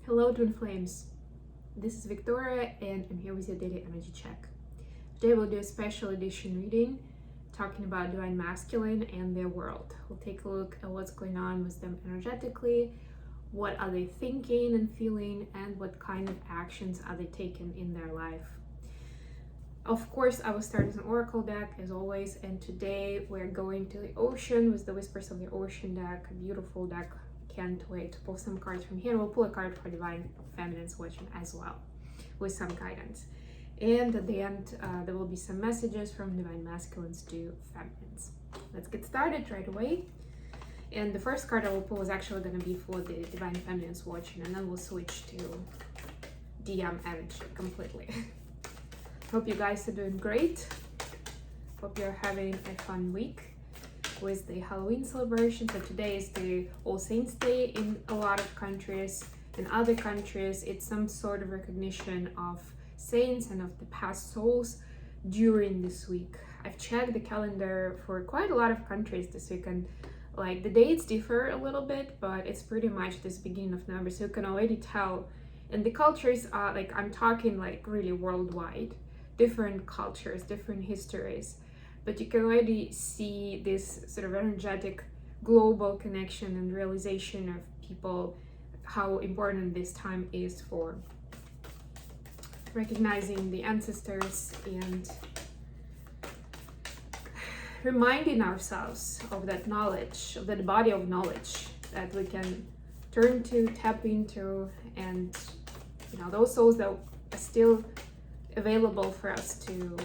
Hello Twin Flames, this is Victoria and I'm here with your daily energy check. Today we'll do a special edition reading talking about Divine Masculine and their world. We'll take a look at what's going on with them energetically, what are they thinking and feeling, and what kind of actions are they taking in their life. Of course, I will start with an oracle deck as always, and today we're going to the ocean with the Whispers of the Ocean deck, a beautiful deck. Can't wait to pull some cards from here. And we'll pull a card for Divine Feminine's watching as well with some guidance. And at the end, there will be some messages from Divine Masculines to Feminines. Let's get started right away. And the first card I will pull is actually going to be for the Divine Feminine's watching, and then we'll switch to DM energy completely. Hope you guys are doing great. Hope you're having a fun week with the Halloween celebration. So today is the All Saints Day in a lot of countries. In other countries, it's some sort of recognition of saints and of the past souls during this week. I've checked the calendar for quite a lot of countries this week, and like the dates differ a little bit, but it's pretty much this beginning of November, so you can already tell. And the cultures are like, I'm talking like really worldwide, different cultures, different histories. But you can already see this sort of energetic global connection and realization of people, how important this time is for recognizing the ancestors and reminding ourselves of that knowledge, of that body of knowledge that we can turn to, tap into, and those souls that are still available for us to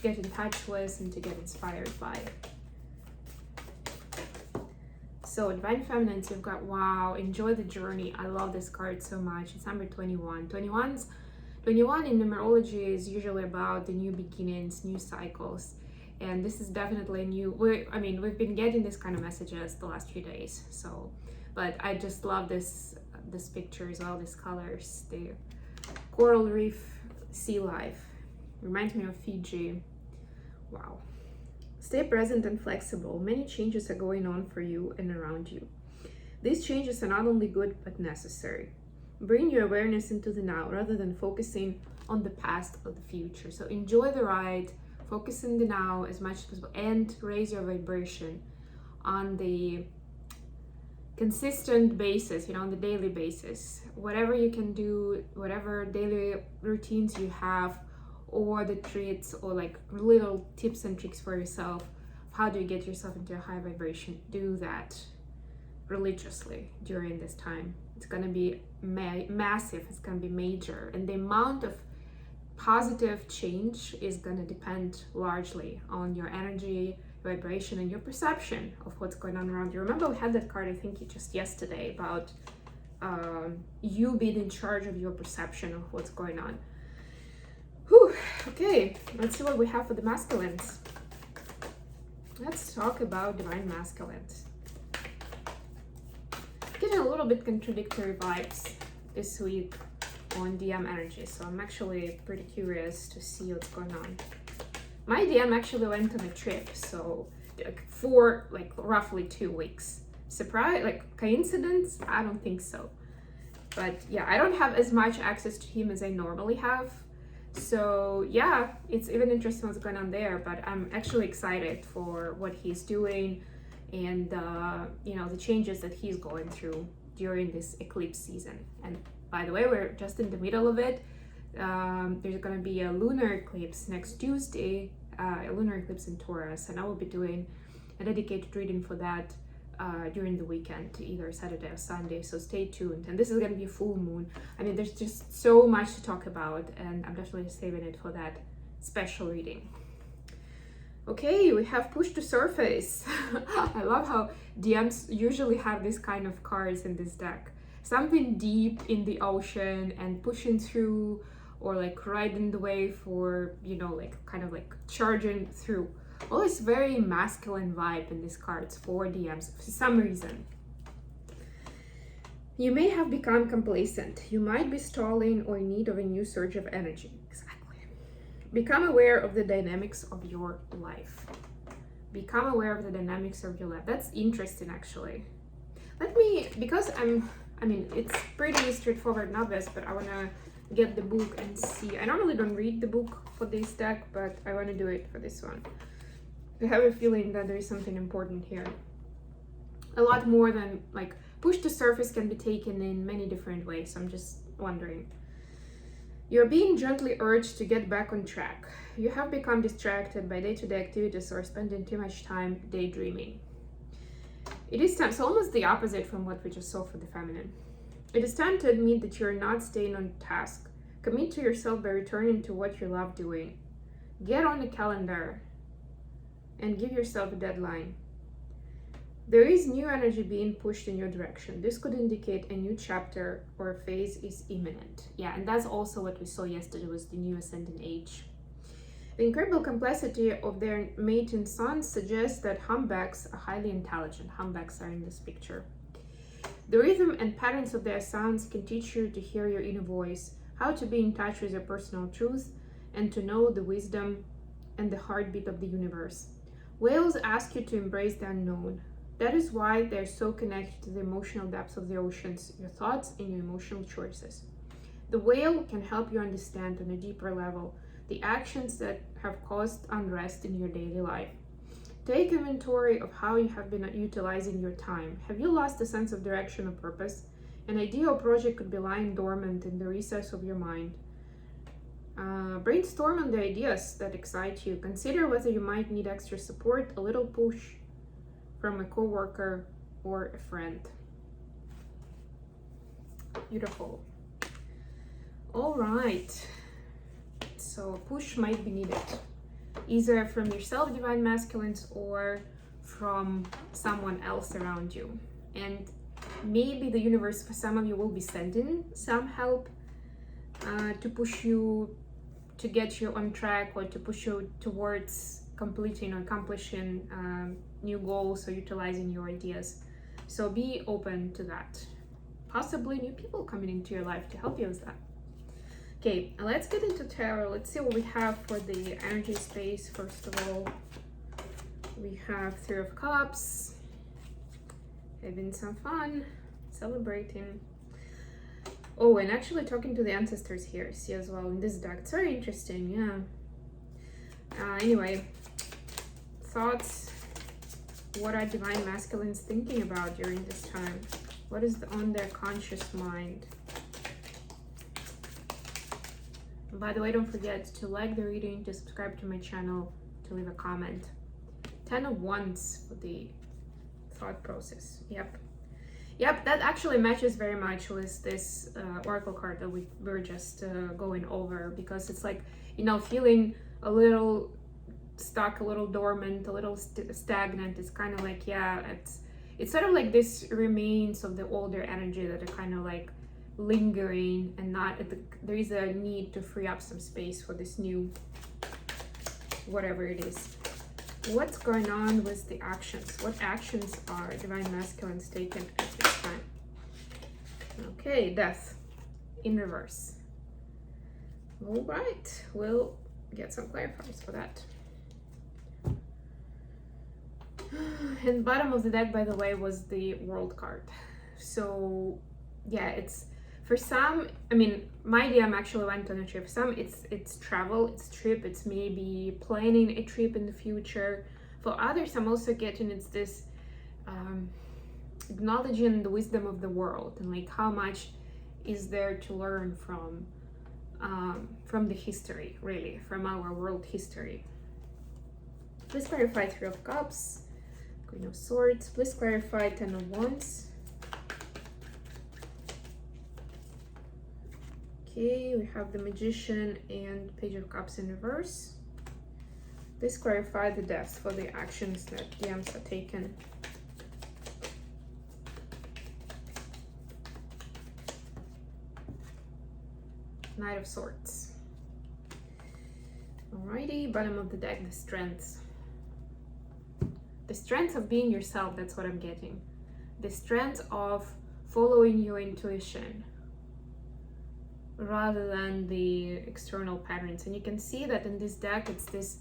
get in touch with and to get inspired by. So Divine Feminines, you've got, wow, enjoy the journey. I love this card so much. It's number 21. 21 in numerology is usually about the new beginnings, new cycles, and this is definitely new. We've been getting this kind of messages the last few days, so but I just love this picture as well, these colors, the coral reef, sea life, reminds me of Fiji. Wow. Stay present and flexible. Many changes are going on for you and around you. These changes are not only good but necessary. Bring your awareness into the now rather than focusing on the past or the future. So enjoy the ride, focus in the now as much as possible, and raise your vibration on the consistent basis, on the daily basis. Whatever you can do, whatever daily routines you have, or the treats, or like little tips and tricks for yourself. How do you get yourself into a high vibration? Do that religiously during this time. It's going to be massive, it's going to be major, and the amount of positive change is going to depend largely on your energy, vibration, and your perception of what's going on around you. Remember, we had that card, I think just yesterday, about you being in charge of your perception of what's going on. Whew. Okay, let's see what we have for the masculines. Let's talk about Divine Masculines. Getting a little bit contradictory vibes this week on DM energy, so I'm actually pretty curious to see what's going on. My DM actually went on a trip, so for roughly 2 weeks. Surprise, coincidence? I don't think so. But yeah, I don't have as much access to him as I normally have. So yeah, it's even interesting what's going on there, but I'm actually excited for what he's doing and the changes that he's going through during this eclipse season. And by the way, we're just in the middle of it. There's going to be a lunar eclipse next Tuesday, a lunar eclipse in Taurus, and I will be doing a dedicated reading for that during the weekend, either Saturday or Sunday, so stay tuned. And this is going to be a full moon. There's just so much to talk about, and I'm definitely saving it for that special reading. Okay, we have Push to Surface. I love how DMs usually have this kind of cards in this deck. Something deep in the ocean and pushing through, or riding the wave, for kind of charging through. Well, it's very masculine vibe in these cards for DMs for some reason. You may have become complacent. You might be stalling or in need of a new surge of energy. Exactly. Become aware of the dynamics of your life. Become aware of the dynamics of your life. That's interesting, actually. Because I mean, it's pretty straightforward and obvious, but I want to get the book and see. I normally don't read the book for this deck, but I want to do it for this one. I have a feeling that there is something important here. A lot more than, like, push to surface can be taken in many different ways. I'm just wondering. You're being gently urged to get back on track. You have become distracted by day-to-day activities or spending too much time daydreaming. It is time, so almost the opposite from what we just saw for the feminine. It is time to admit that you're not staying on task. Commit to yourself by returning to what you love doing. Get on the calendar and give yourself a deadline. There is new energy being pushed in your direction. This could indicate a new chapter or phase is imminent. Yeah, and that's also what we saw yesterday was the new ascending age. The incredible complexity of their mating sons suggests that humpbacks are highly intelligent. Humpbacks are in this picture. The rhythm and patterns of their sounds can teach you to hear your inner voice, how to be in touch with your personal truth, and to know the wisdom and the heartbeat of the universe. Whales ask you to embrace the unknown. That is why they're so connected to the emotional depths of the oceans, your thoughts and your emotional choices. The whale can help you understand on a deeper level the actions that have caused unrest in your daily life. Take inventory of how you have been utilizing your time. Have you lost a sense of direction or purpose? An idea or project could be lying dormant in the recess of your mind. Brainstorm on the ideas that excite you. Consider whether you might need extra support, a little push from a coworker or a friend. Beautiful. All right. So a push might be needed, either from yourself, divine masculines, or from someone else around you. And maybe the universe, for some of you, will be sending some help to push you to get you on track, or to push you towards completing or accomplishing new goals or utilizing your ideas. So be open to that. Possibly new people coming into your life to help you with that. Okay, let's get into tarot. Let's see what we have for the energy space. First of all, we have Three of Cups, having some fun, celebrating. Oh, and actually talking to the ancestors here, see as well in this deck. It's very interesting, yeah. Anyway, thoughts. What are divine masculines thinking about during this time? What is on their conscious mind? And by the way, don't forget to like the reading, to subscribe to my channel, to leave a comment. 10 of Wands for the thought process. Yep, that actually matches very much with this oracle card that we were just going over, because it's like, you know, feeling a little stuck, a little dormant, a little stagnant. It's kind of like, yeah, it's sort of like this remains of the older energy that are kind of like lingering, and not there is a need to free up some space for this new whatever it is. What's going on with the actions? What actions are divine masculines taking at this time? Okay, Death in reverse. All right, we'll get some clarifiers for that. And bottom of the deck, by the way, was the World card. So yeah, it's for some, I mean, my DM actually went on a trip. Some it's travel, it's trip, it's maybe planning a trip in the future. For others, I'm also getting it's this acknowledging the wisdom of the world, and like how much is there to learn from the history, really, from our world history. Please clarify Three of Cups, Queen of Swords. Please clarify Ten of Wands. Okay, we have the Magician and Page of Cups in reverse. Please clarify the Death for the actions that DMs are taken. Knight of Swords. Alrighty, bottom of the deck, the Strength. The strength of being yourself, that's what I'm getting. The strength of following your intuition rather than the external patterns. And you can see that in this deck, it's this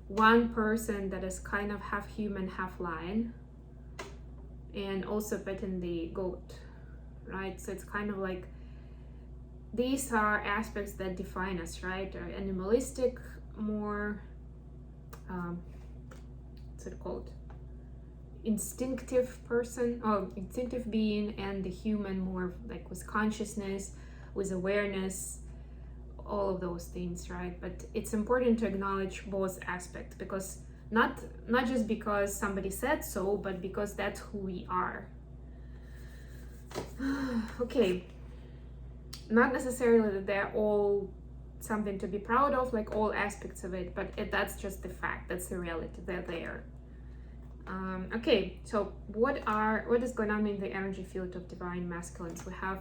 one person that is kind of half human, half lion, and also petting the goat. right? So it's kind of like these are aspects that define us, right? Our animalistic, more what's it called, instinctive person, or instinctive being, and the human more like with consciousness, with awareness, all of those things, right? But it's important to acknowledge both aspects, because not just because somebody said so, but because that's who we are. Okay, not necessarily that they're all something to be proud of, like all aspects of it, but that's just the fact, that's the reality, they're there. Okay, so what is going on in the energy field of divine masculines? We have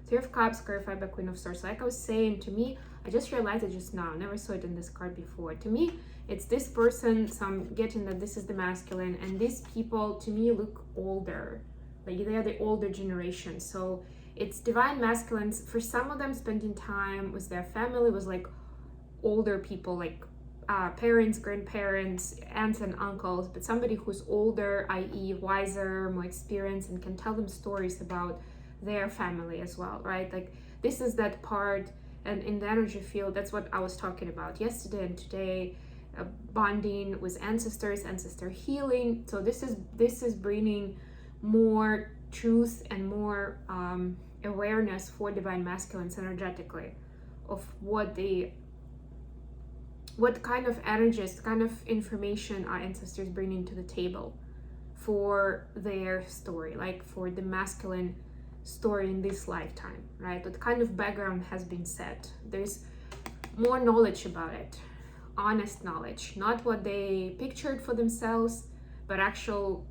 Three of Cups clarified by Queen of Swords. Like I was saying, to me, I just realized it just now, never saw it in this card before. To me, it's this person, so I'm getting that this is the masculine, and these people to me look older, like they are the older generation. So it's divine masculines, for some of them spending time with their family, with like older people, like parents, grandparents, aunts and uncles, but somebody who's older, i.e. wiser, more experienced, and can tell them stories about their family as well, right? Like this is that part, and in the energy field, that's what I was talking about yesterday and today, bonding with ancestors, ancestor healing. So this is bringing more truth and more awareness for divine masculines energetically, of what kind of energies, kind of information our ancestors bringing to the table for their story, like for the masculine story in this lifetime, right? What kind of background has been set. There's more knowledge about it, honest knowledge, not what they pictured for themselves, but actual,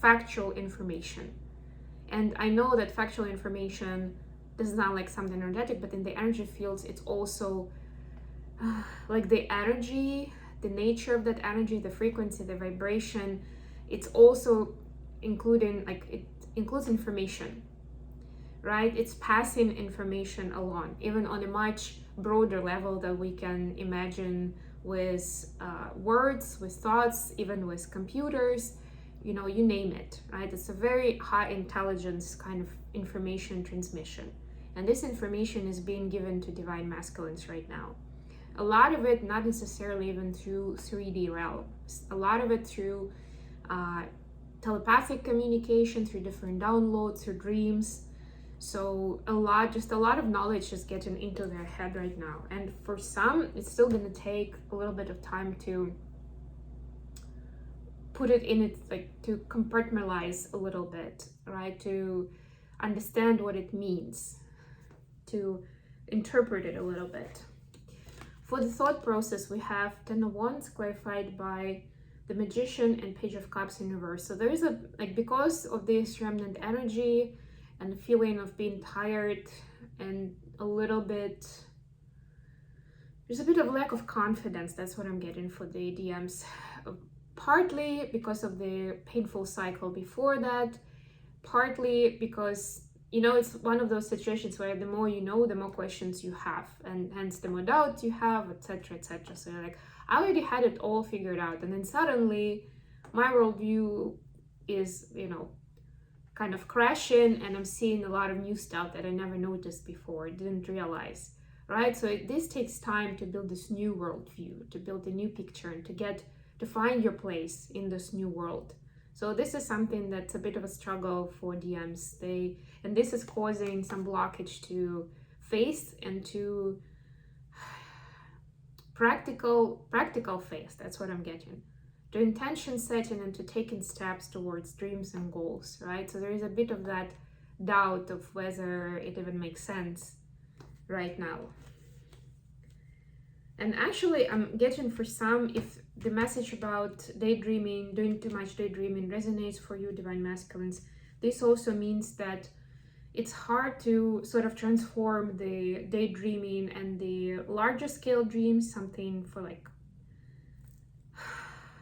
factual information. And I know that factual information doesn't sound like something energetic, but in the energy fields, it's also like the energy, the nature of that energy, the frequency, the vibration. It's also including, like, it includes information, right? It's passing information along, even on a much broader level that we can imagine with words, with thoughts, even with computers, you name it, right? It's a very high intelligence kind of information transmission. And this information is being given to divine masculines right now. A lot of it not necessarily even through 3D realms, a lot of it through telepathic communication, through different downloads, through dreams. So a lot of knowledge is getting into their head right now. And for some, it's still going to take a little bit of time to put it in it, like to compartmentalize a little bit, right? To understand what it means, to interpret it a little bit. For the thought process, we have Ten of Wands clarified by the Magician and Page of Cups in reverse. So there is because of this remnant energy and the feeling of being tired and there's a bit of lack of confidence. That's what I'm getting for the DMs. Partly because of the painful cycle before that, partly because it's one of those situations where the more you know, the more questions you have, and hence the more doubts you have, etc., etc. So you're like, I already had it all figured out, and then suddenly my worldview is, kind of crashing, and I'm seeing a lot of new stuff that I never noticed before, didn't realize, right? So this takes time to build this new worldview, to build a new picture, and to find your place in this new world. So this is something that's a bit of a struggle for DMs. And this is causing some blockage to faith and to practical faith. That's what I'm getting. To intention setting and to taking steps towards dreams and goals, right? So there is a bit of that doubt of whether it even makes sense right now. And actually, I'm getting for some, if the message about daydreaming, doing too much daydreaming resonates for you, divine masculines, this also means that it's hard to sort of transform the daydreaming and the larger scale dreams, something for like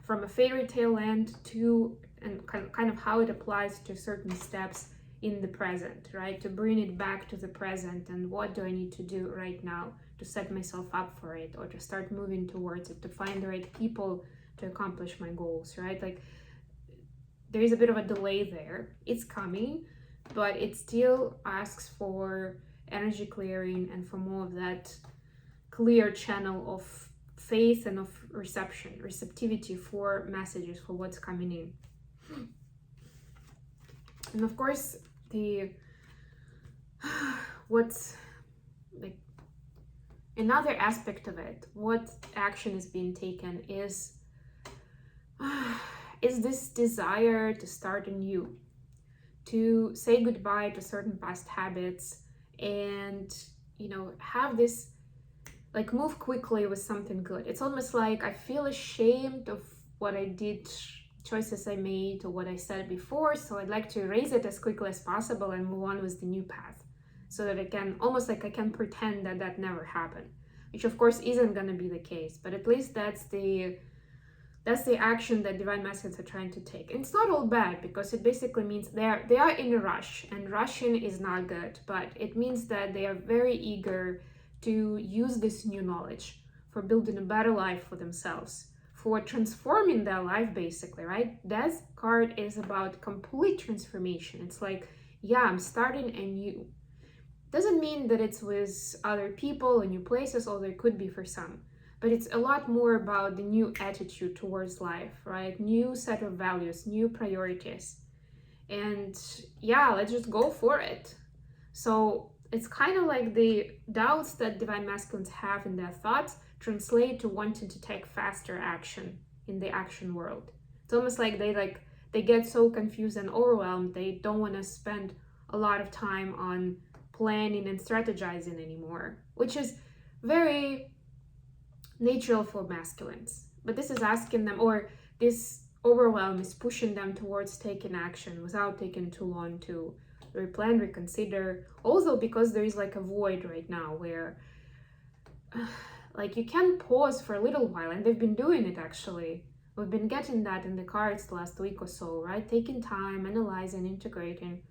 from a fairy tale land to, and kind of how it applies to certain steps in the present, right? To bring it back to the present, and what do I need to do right now to set myself up for it, or to start moving towards it, to find the right people to accomplish my goals, right? Like there is a bit of a delay there. It's coming, but it still asks for energy clearing and for more of that clear channel of faith and of receptivity for messages, for what's coming in. And of course, what's like another aspect of it, what action is being taken is this desire to start anew, to say goodbye to certain past habits, and have this like move quickly with something good. It's almost like I feel ashamed of what I did, choices I made, or what I said before, so I'd like to erase it as quickly as possible and move on with the new path, so that I can pretend that that never happened, which of course isn't going to be the case, but at least that's the action that divine masculines are trying to take. And it's not all bad, because it basically means they are in a rush, and rushing is not good, but it means that they are very eager to use this new knowledge for building a better life for themselves, for transforming their life, basically, right? That card is about complete transformation. It's like, yeah, I'm starting anew. Doesn't mean that it's with other people or new places, although it could be for some, but it's a lot more about the new attitude towards life, right? New set of values, new priorities. And yeah, let's just go for it. So it's kind of like the doubts that divine masculines have in their thoughts translate to wanting to take faster action in the action world. It's almost like they get so confused and overwhelmed, they don't want to spend a lot of time on planning and strategizing anymore, which is very natural for masculines. But this is asking them, or this overwhelm is pushing them towards taking action without taking too long to replan, reconsider. Also because there is like a void right now where like you can pause for a little while, and they've been doing it actually. We've been getting that in the cards the last week or so, right? Taking time, analyzing, integrating,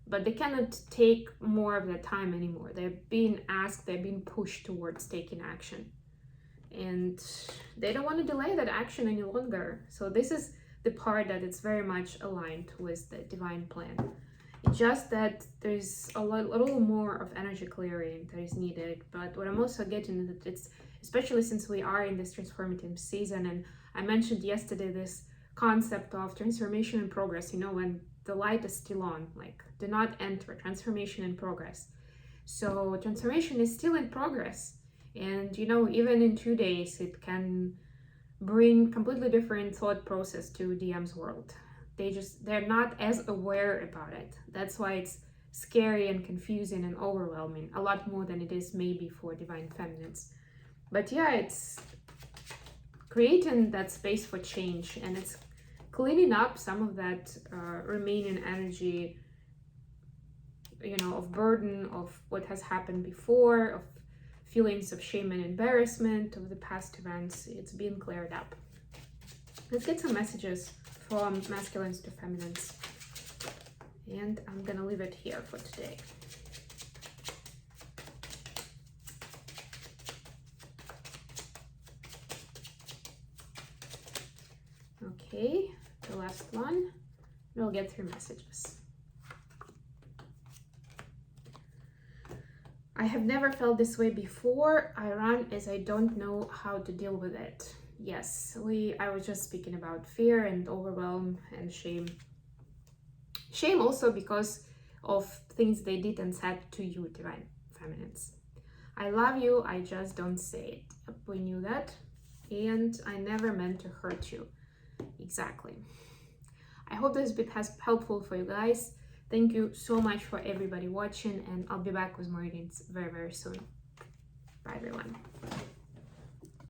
but they cannot take more of that time anymore. They're being asked, they're being pushed towards taking action, and they don't want to delay that action any longer. So this is the part that it's very much aligned with the divine plan. It's just that there's a little more of energy clearing that is needed. But what I'm also getting is that it's, especially since we are in this transformative season, and I mentioned yesterday this concept of transformation in progress, when the light is still on, like do not enter, transformation in progress. So transformation is still in progress. And even in 2 days, it can bring completely different thought process to DM's world. They're not as aware about it. That's why it's scary and confusing and overwhelming, a lot more than it is maybe for divine feminines. But yeah, it's creating that space for change, and it's cleaning up some of that remaining energy, of burden of what has happened before, of feelings of shame and embarrassment of the past events. It's being cleared up. Let's get some messages from masculines to feminines, and I'm gonna leave it here for today. Okay, the last one. We'll get through messages. I have never felt this way before. I run as I don't know how to deal with it. Yes, I was just speaking about fear and overwhelm and shame. Shame also because of things they did and said to you, divine feminines. I love you, I just don't say it. We knew that. And I never meant to hurt you. Exactly. I hope this bit has helpful for you guys. Thank you so much for everybody watching, and I'll be back with more readings very, very soon. Bye, everyone.